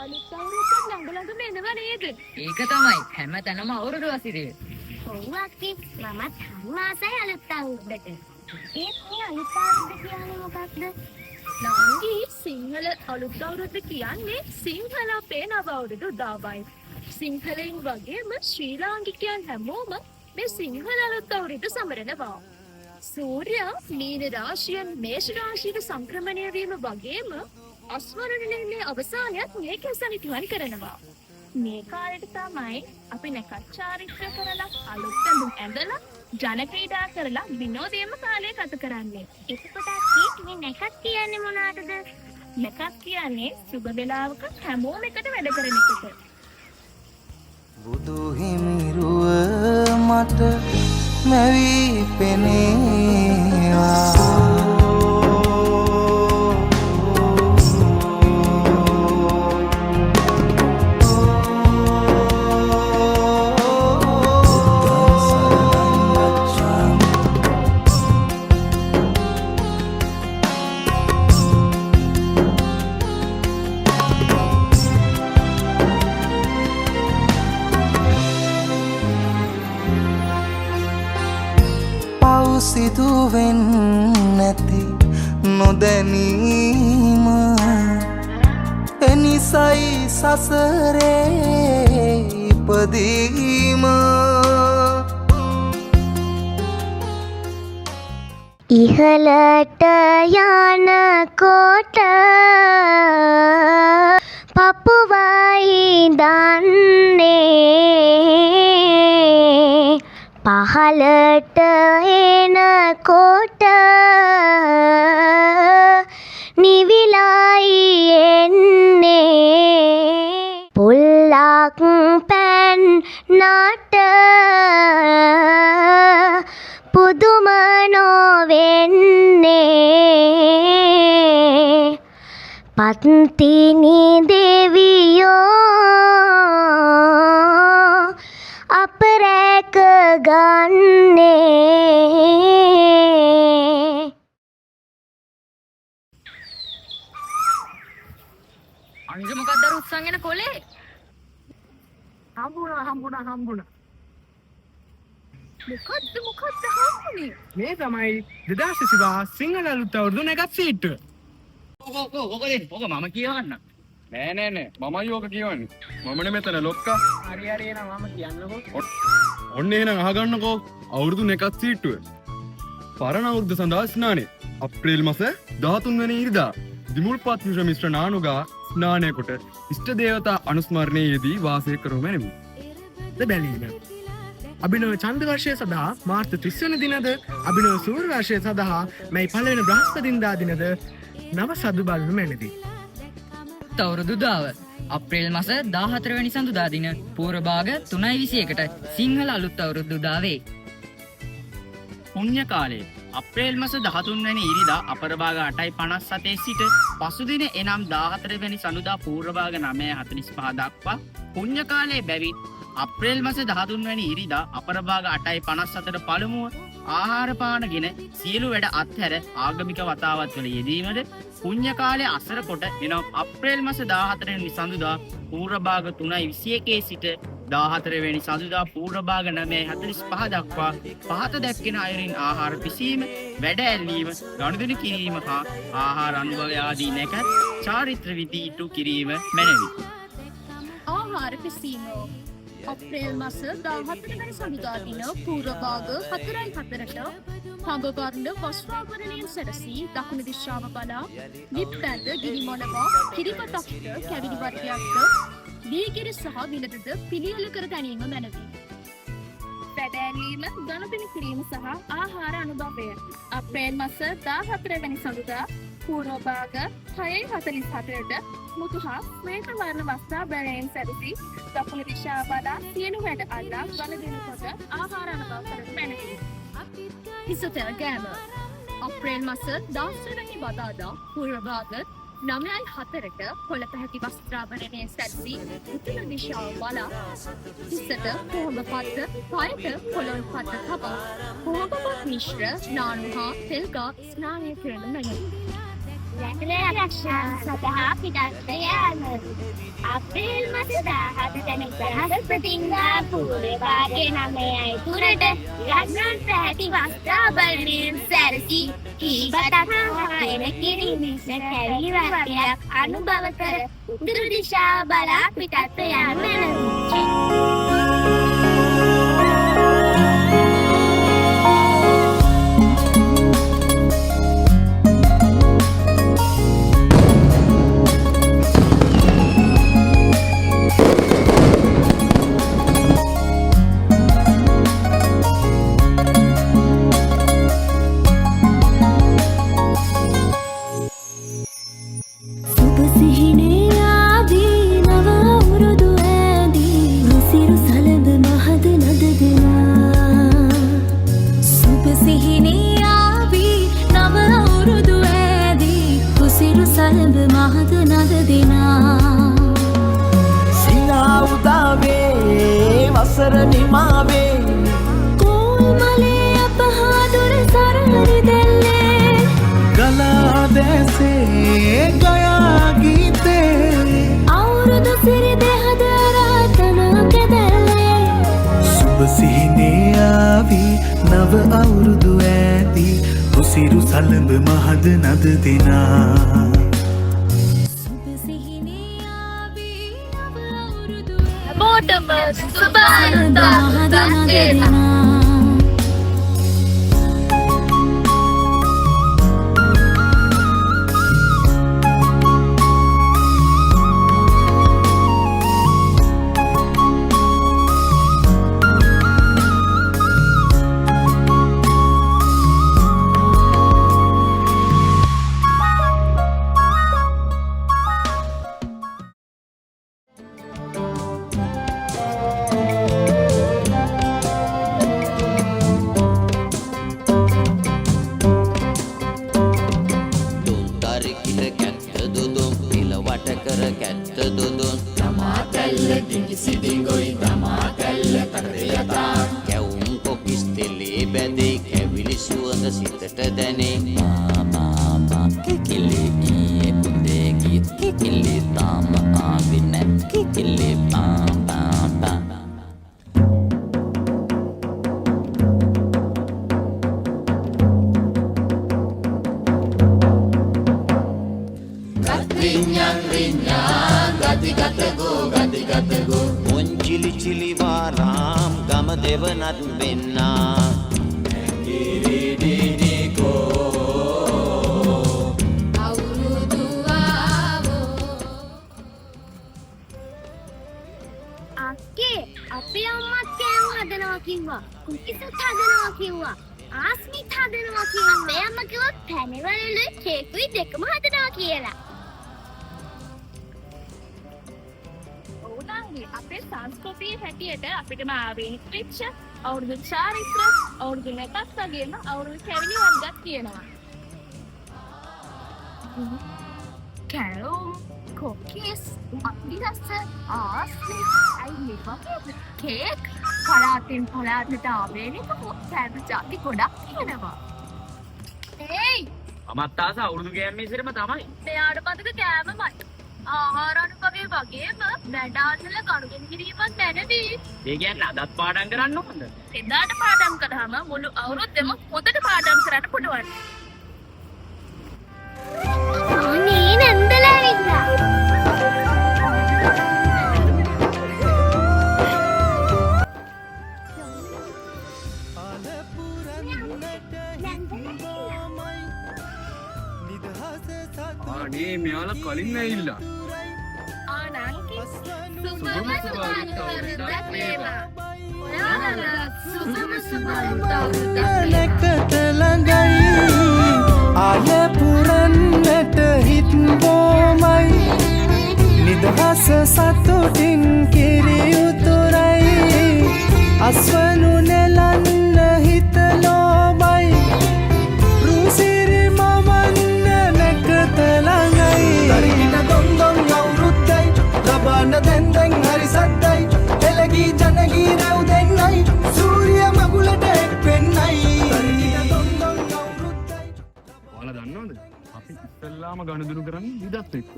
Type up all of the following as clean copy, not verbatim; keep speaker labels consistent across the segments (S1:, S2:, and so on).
S1: අලුත් අවුරුද්දක් ළඟ එනවා නේද?
S2: ඒක තමයි හැමතැනම අවුරුදු වසිරේ.
S1: ඔව් අක්කි මමත් හරි ආසයි අලුත් අවුරුද්දට. ඒත් මේ අලුත් අවුරුද්ද කියන්නේ මොකක්ද? නංගි සිංහල අලුත් අවුරුද්ද කියන්නේ සිංහල අපේ නව අවුරුදු උදාවයි. සිංහලයින් වගේම ශ්‍රී ලාංකිකයන් හැමෝම මේ සිංහල අලුත් අවුරුද්ද සමරනවා. සූර්යයා මීන රාශියෙන් මේෂ රාශියට සංක්‍රමණය වීම වගේම අස්වරණයේ අවසානයත් මේකෙන් සනිටුහන් කරනවා. මේ කාලෙට තමයි අපි නැකත් චාරිත්‍ර කරලා අලුත් ඇඳුම් ඇඳලා ජන ක්‍රීඩා කරලා විනෝදයෙන්ම කාලය ගත කරන්නේ. එතකොට අක්කී මේ නැකත් කියන්නේ මොනවටද? නැකත් කියන්නේ සුබ වේලාවක හැමෝම එකට වැඩ කරන එකට.
S3: බුදු හිමිරුව මට මැවි පෙනේවා සිදුවෙන් නැති නොදැනීම එනිසයි සසරේ ඉපදීම
S1: ඉහළට යනකොට පපුවයි දන්නේ පහළට එනකොට නිවිලයි එන්නේ පුල්ලක් පැන් නට පුදුම නොවෙන්නේ පත්තිනි දෙවියෝ අපරැක ගන්නේ.
S2: අංජ මොකක්ද අර උත්සන් යන කොලේ?
S4: හම්බුණා.
S2: මොකද්ද හම්බුනේ?
S4: මේ තමයි 2025 සිංහල අලුත් අවුරුදු නැකත් සීට්ටුව.
S2: ඔක මම කියවන්න.
S5: නෑ මමයි යෝක කියවන්නේ. මමනේ මෙතන ලොක්කා.
S4: හරි එනවා මම කියන්නකෝ.
S5: ඔන්න එහෙනම් අහගන්නකෝ අවුරුදු නැකත් සීට්ටුව. පරණ අවුරුද්ද සඳහා ස්නානය. අප්‍රේල් මාස 13 වෙනි ඉරිදා දිමුල්පත් මිශ්‍ර නානුගා ස්නානය කොට ඉෂ්ට දේවතා අනුස්මරණයේදී වාසය කරනු මැනවි.
S4: බැලීම. අභිනව චන්ද වර්ෂය සඳහා මාර්තු 30 වෙනි දිනද අභිනව සූර්ය වර්ෂය සඳහා මැයි 1 වෙනි බ්‍රහස්පතින්දා දිනද නව සදු බලනු මැනවි.
S2: අවුරුදු දාව අප්‍රේල් මාස 14 වෙනි සඳුදා දින පූර්ව භාග 3:21ට සිංහල අලුත් අවුරුදු උදාවේ.
S6: පුණ්‍ය කාලයේ අප්‍රේල් මාස 13 වෙනි ඉරිදා අපරභාග 8:57 සිට පසුදින එනම් 14 වෙනි සඳුදා පූර්ව භාග 9:45 දක්වා පුණ්‍ය කාලයේ බැවින් අප්‍රේල් මාස 13 වෙනි ඉරිදා අපරභාග 8:57ට පළමුව ආහාර පානගෙන සියලු වැඩ අත්හැර ආගමික වතාවත් වල යෙදීමද පුණ්‍ය කාලයේ අසර කොට එනම් අප්‍රේල් මාස 14 වෙනි සඳුදා පූර්ව භාග 3:21 සිට 14 වෙනි සඳුදා පූර්ව භාග 9:45 දක්වා පහත දැක්වෙන අයුරින් ආහාර පිසීම, වැඩ ඇල්ලීම, ගනුදෙනු කිරීම හා ආහාර අනුභවය ආදී නැකත් චාරිත්‍ර විධි ඉටු කිරීම මැනවි.
S1: ආහාර පිසීම අප්‍රේල් මාස 14 වෙනි සඳුදා දින පූර්ව භාග 4:04ට හඹවර්ණ වස්ත්‍රාභරණයෙන් සැරසී දකුණු දිශාව බලා නිප්පැන්ද ගිනි මොනවා කිරිපතක්ද කැවිලි වර්ගයක්ද දීගිරි සහ විලදද පිළියෙල කර ගැනීම මැනවි. වැඩෑලීම, ගනුදෙනු කිරීම සහ ආහාර අනුභවය අප්‍රේල් මාස 14 වෙනි සඳුදා පූර්ව භාග 6:47ට මුතු හා ශ්වේත වර්ණ වස්ත්‍රාභරණයෙන් සැරසී දකුණු දිශාව බලා සියලු වැඩ අල්ලා ගනුදෙනු කොට ආහාර අනුභව කරනු මැනවි. ඉසතර ගෑම අප්‍රේල් මාස 10 වෙනි බදාදා පූර්ව භාග 9:04ට කොළ පැහැති වස්ත්‍රාභරණයෙන් සැරසී උතුරු දිශාව බලා ඉසත කොහොඹ පත්ත පයට පොළොන් පත්ත තබා කොහොඹ පත් මිශ්‍ර නානු හා තෙල් ගා ස්නානය කරනු මැනවි. රැකරක්ෂා සඳහා පිටත්ව යාම. අප්‍රේල් මස 17 වැනි බ්‍රහස්පතින්දා පූර්වභාගයේ 9යි තුරට රත්නන් පැහැති වස්ත්‍රාභරණයෙන් සැරසී කීබතක් හා එළකිරි මිස කැවි වර්ගයක් අනුභව කර උතුරු දිශාව බලා පිටත්ව යාම මැනවි.
S3: නව අවුරුදු ඇති උසිරු සලඹ මහද නද දෙනා
S1: බෝටම සුබානන්දා
S7: Chili chili varam gam devanat benna
S1: අක්කේ අපේ අම්මත් කෑම හදනවා කිව්වා. කුකිසුත් හදනවා කිව්වා. ආස්මිත් හදනවා කිව්වා. අපේ අම්මා කිව්වා පැණවලුයි කේකුයි දෙකම හදනවා කියලා. අපේ සංස්කෘතිය හැටියට අපිටම ආවේනික වෙච්ච අවුරුදු චාරිත්‍ර අවුරුදු නැකත් වගේම අවුරුදු කැවිලි වර්ගත් තියෙනවා. කැරෝම්, කොකිස්, අක්කිරස, ආස්ලි, කේක් පළාතින් පළාතට ආවේනික කෑම ජාති ගොඩක් තියෙනවා. ඒයි!
S6: මමත් ආස අවුරුදු ගෑම් මේසෙරම තමයි.
S1: මෙයාට මතක කෑමමයි. ආහාර අනුකම්පය වගේම වැඩාසල ගනුදෙනු කිරීමත් නැනවි.
S6: ඒ කියන්නේ අදත් පාඩම් කරන්න ඕනද?
S1: එදාට පාඩම් කරාම මුළු අවුරුද්දම හොඳට පාඩම් කරන්න පුළුවන්. අනේ නන්දලා ඉන්නා.
S5: අනේ මෙයාලා කලින් ඇවිල්ලා
S1: ආනන්කි සුබම සුබවරුද්දක් වේවා. ඔයාලා සුබම සුබවරුද්දක්
S3: නැකට ළඟයි ආය පුරන්නට හිත් බොමයි නිදහස සතුටින් කිරි උතුරයි අස්වනු නෙලන්න හිත ලෝබයි රුසිරි මවන්න නැකට ළඟයි දරින දොන් දොන් අවුරුද්දයි ලබන්න දැන් දැන් හරි සද්දයි එළගී ජනගී රැව් දෙන්නයි සූර්ය මගුලට එක්වෙන්නයි දරින දොන් දොන් අවුරුද්දයි
S5: ඔයාලා දන්නවද අපි ඉස්සෙල්ලා ඉස්සෙල්ලාම ගනුදෙනු කරන්නේ නිදත් එක්ක.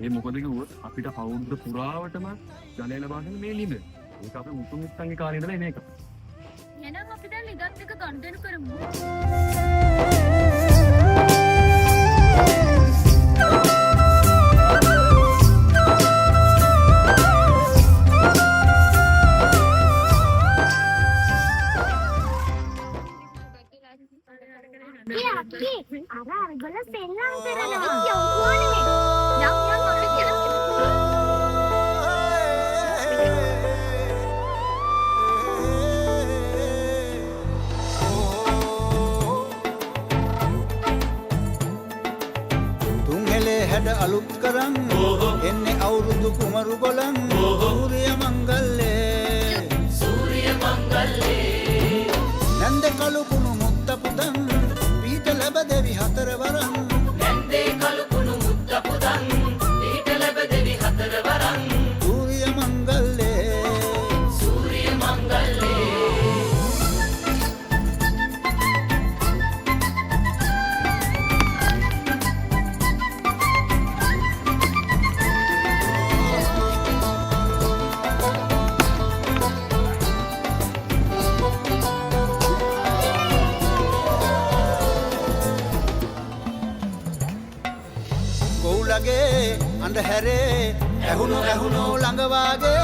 S5: ඒ මොකද කිව්වොත් අපිට අවුරුද්ද පුරාවටම ජලය ලබා දෙන මේ ලිඳ. ඒක අපේ මුතුන් මිත්තන්ගේ කාලේ ඉඳලා එන එකක්.
S1: එහෙනම් අපි දැන් ලිඳත් එක ගනුදෙනු කරමු.
S8: තුන්හෙලේ හැඩ අලුත් කරන් එන්නේ අවුරුදු කුමරු ගොලන් සූරිය මංගල්ලේ නැන්ද කළු කුණු මුත්ත පුතන් පීට ලැබ දෙවි හතර වරන් සූරිය මංගල්ලේ කොවුලගේ අඳුරේ ඇහුණු ළඟවාගේ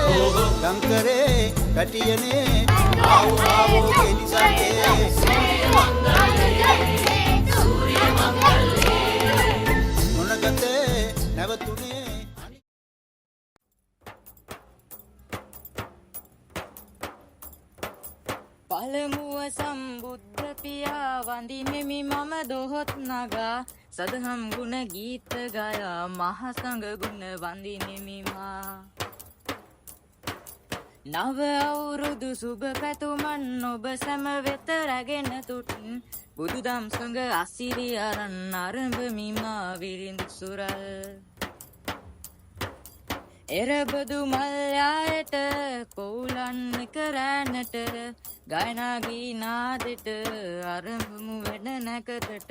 S8: ලංකරේ පැටියනේ ආවෝ කෙලිසගේ සූරිය මංගල්ලේ මොනගතේ නැවතුනේ
S9: පළමුව සම්බුද්ධ පියා වඳිනෙමි මම දොහොත් නගා සදහම් ගුණ ගීත ගයා මහසඟ ගුණ වඳිනෙමි මා නව අවුරුදු සුබ පැතුමන් ඔබ සැම වෙත රැගෙන තුටින් බුදුදම් සඟ අසිරි අරන් අරඹමි මා විරිඳු සුරල් එරබදු මල්යායට කොවුලන් කරෑනට ගයනා ගීනාදෙට අරඹමු වැඩ නැකතට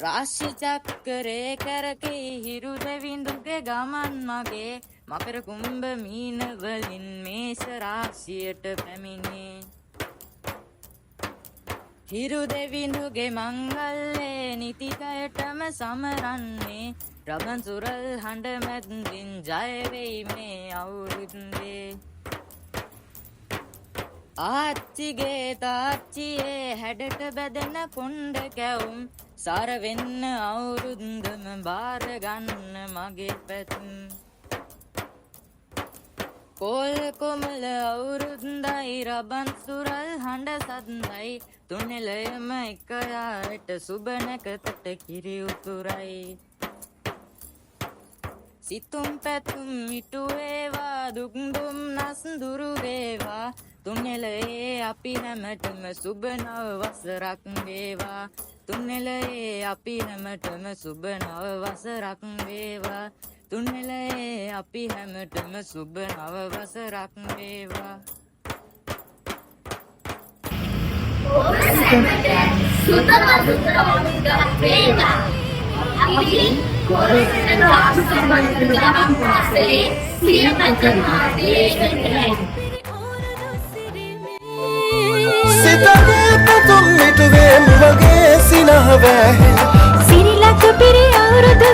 S9: රාශි චක්කරේ කරකේ හිරු දෙවිඳුගේ ගමන් මගේ මපෙර කුම්භ මීන වලින් මේස රාශියට පැමිණේ හිරු දෙවිඳුගේ මංගල්ලේ නිතිකයටම සමරන්නේ රබන් සුරල් හඬ මැදින් ජය වෙයි මේ අවුරුද්දේ ආච්චිගේ තාච්චියේ හැඩට බැදෙන කොණ්ඩ කැවුම් සාර වෙන්න අවුරුද්දම බාර ගන්න මගේ පැතුම් කොල් කොමල අවුරුද්දයි රබන් සුරල් හඬ සද්දයි තුනෙලයම එක යාට සුබ නැකතට කිරි උතුරයි සිතුම් පැතුම් ඉටු වේවා දුක් දුම්නස් දුරු වේවා තුනෙලයේ අපි හැමතෙම සුබ නව වසරක් වේවා තුනෙලයේ අපි හැමතෙම සුබ නව වසරක් වේවා තුනෙලයේ අපි හැමතෙම සුබ නව වසරක් වේවා
S3: සිතගේ පැතුම් මිටුවේ මුවගේ සිනහ වැහෙන
S9: සිරිලක පිරි අවුරුදු